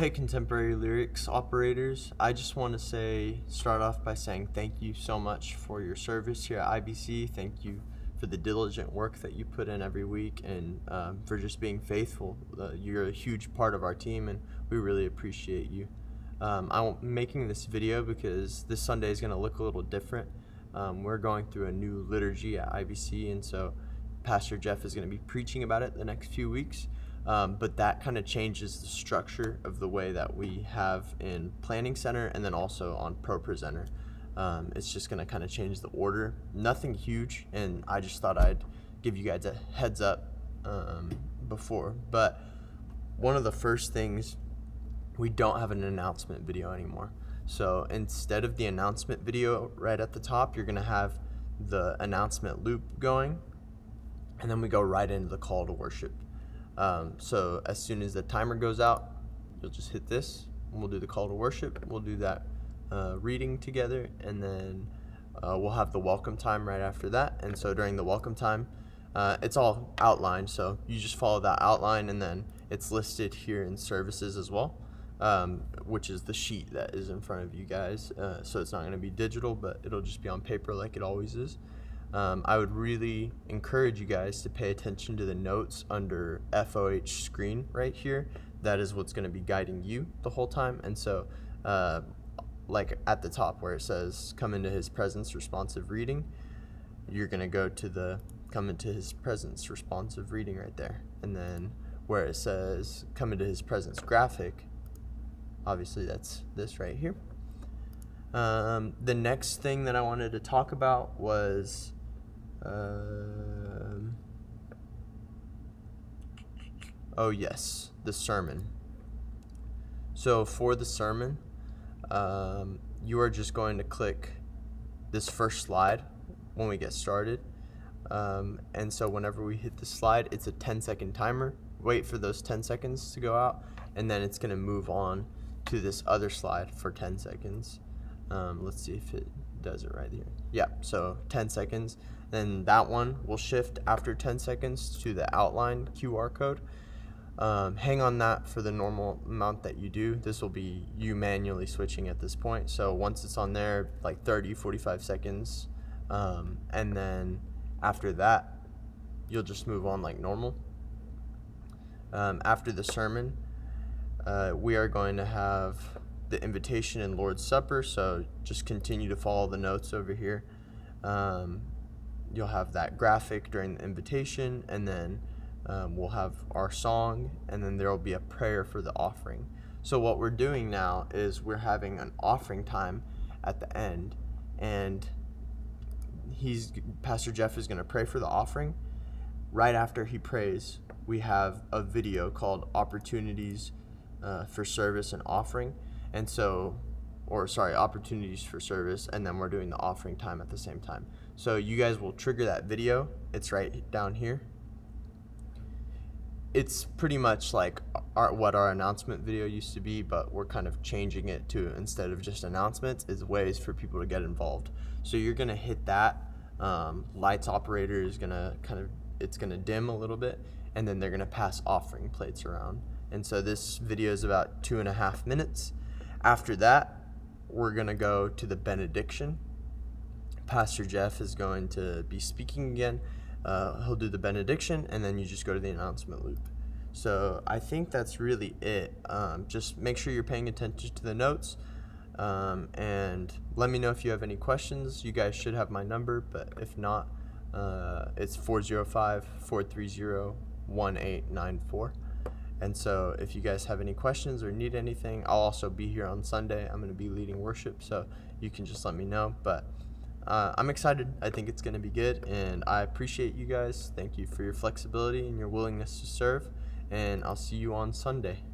Hey, Contemporary Lyrics operators. I just want to start off by saying thank you so much for your service here at IBC. Thank you for the diligent work that you put in every week and for just being faithful. You're a huge part of our team and we really appreciate you. I'm making this video because this Sunday is going to look a little different. We're going through a new liturgy at IBC, and so Pastor Jeff is going to be preaching about it the next few weeks. But that kind of changes the structure of the way that we have in Planning Center and then also on ProPresenter. It's just going to kind of change the order. Nothing huge, and I just thought I'd give you guys a heads up before. But one of the first things, we don't have an announcement video anymore. So instead of the announcement video right at the top, you're going to have the announcement loop going, and then we go right into the call to worship. So as soon as the timer goes out, you'll just hit this and we'll do the call to worship. We'll do that reading together, and then we'll have the welcome time right after that. And so during the welcome time, it's all outlined, so you just follow that outline, and then it's listed here in services as well, which is the sheet that is in front of you guys. So it's not going to be digital, but it'll just be on paper like it always is. I would really encourage you guys to pay attention to the notes under FOH screen right here. That is what's going to be guiding you the whole time. And so, like at the top where it says come into his presence responsive reading, you're going to go to the come into his presence responsive reading right there. And then where it says come into his presence graphic, obviously that's this right here. The next thing that I wanted to talk about was the sermon. So for the sermon, you are just going to click this first slide when we get started. And so whenever we hit the slide, it's a 10-second timer. Wait for those 10 seconds to go out, and then it's going to move on to this other slide for 10 seconds. Let's see if it does it right here. Yeah, so 10 seconds. Then that one will shift after 10 seconds to the outline QR code. Hang on that for the normal amount that you do. This will be you manually switching at this point. So once it's on there, like 30, 45 seconds. And then after that, you'll just move on like normal. After the sermon, we are going to have the invitation and Lord's Supper, so just continue to follow the notes over here. You'll have that graphic during the invitation, and then we'll have our song, and then there will be a prayer for the offering. So what we're doing now is we're having an offering time at the end, and Pastor Jeff is going to pray for the offering. Right after he prays, we have a video called Opportunities for Service and Offering. And so, opportunities for service, and then we're doing the offering time at the same time. So you guys will trigger that video. It's right down here. It's pretty much like what our announcement video used to be, but we're kind of changing it to, instead of just announcements, is ways for people to get involved. So you're gonna hit that. Lights operator is gonna it's gonna dim a little bit, and then they're gonna pass offering plates around. And so this video is about 2.5 minutes. After that, we're going to go to the benediction. Pastor Jeff is going to be speaking again. He'll do the benediction, and then you just go to the announcement loop. So I think that's really it. Just make sure you're paying attention to the notes, and let me know if you have any questions. You guys should have my number, but if not, it's 405-430-1894. And so if you guys have any questions or need anything, I'll also be here on Sunday. I'm going to be leading worship, so you can just let me know. But I'm excited. I think it's going to be good, and I appreciate you guys. Thank you for your flexibility and your willingness to serve, and I'll see you on Sunday.